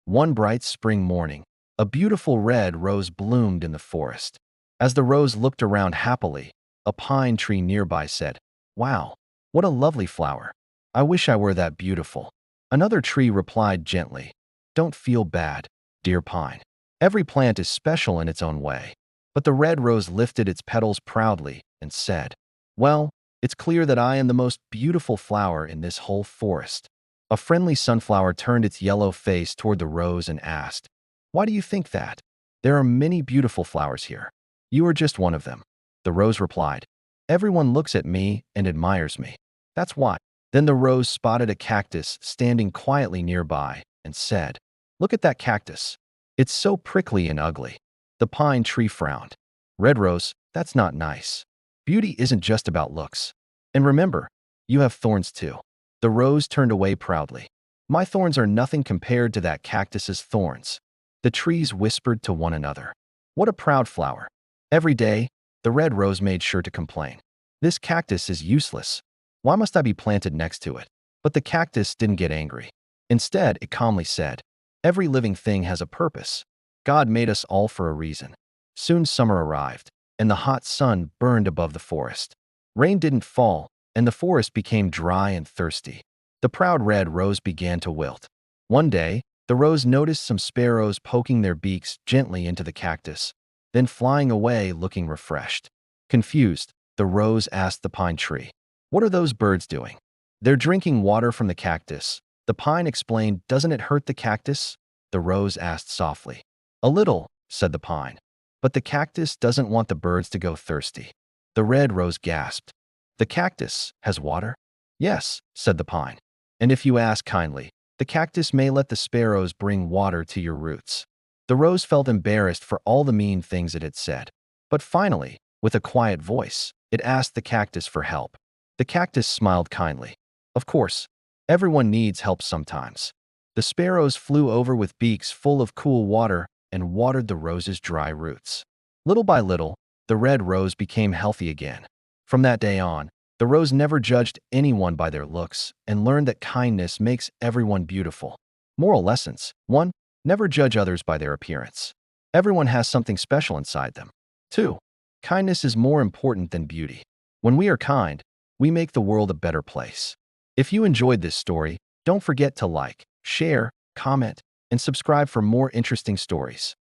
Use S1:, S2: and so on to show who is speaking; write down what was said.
S1: One bright spring morning, a beautiful red rose bloomed in the forest. As the rose looked around happily, a pine tree nearby said, "Wow, what a lovely flower. I wish I were that beautiful." Another tree replied gently, "Don't feel bad, dear pine. Every plant is special in its own way." But the red rose lifted its petals proudly and said, "Well, it's clear that I am the most beautiful flower in this whole forest." A friendly sunflower turned its yellow face toward the rose and asked, "Why do you think that? There are many beautiful flowers here. You are just one of them." The rose replied, "Everyone looks at me and admires me. That's why." Then the rose spotted a cactus standing quietly nearby and said, "Look at that cactus. It's so prickly and ugly." The pine tree frowned. "Red rose, that's not nice. Beauty isn't just about looks. And remember, you have thorns too." The rose turned away proudly. "My thorns are nothing compared to that cactus's thorns." The trees whispered to one another, "What a proud flower." Every day, the red rose made sure to complain, "This cactus is useless. Why must I be planted next to it?" But the cactus didn't get angry. Instead, it calmly said, "Every living thing has a purpose. God made us all for a reason." Soon summer arrived, and the hot sun burned above the forest. Rain didn't fall, and the forest became dry and thirsty. The proud red rose began to wilt. One day, the rose noticed some sparrows poking their beaks gently into the cactus, then flying away looking refreshed. Confused, the rose asked the pine tree, "What are those birds doing?" "They're drinking water from the cactus." The pine explained, "Doesn't it hurt the cactus?" The rose asked softly. "A little," said the pine, "but the cactus doesn't want the birds to go thirsty." The red rose gasped, "The cactus has water?" "Yes," said the pine. "And if you ask kindly, the cactus may let the sparrows bring water to your roots." The rose felt embarrassed for all the mean things it had said. But finally, with a quiet voice, it asked the cactus for help. The cactus smiled kindly. "Of course, everyone needs help sometimes." The sparrows flew over with beaks full of cool water and watered the rose's dry roots. Little by little, the red rose became healthy again. From that day on, the rose never judged anyone by their looks and learned that kindness makes everyone beautiful. Moral lessons: 1. Never judge others by their appearance. Everyone has something special inside them. 2. Kindness is more important than beauty. When we are kind, we make the world a better place. If you enjoyed this story, don't forget to like, share, comment, and subscribe for more interesting stories.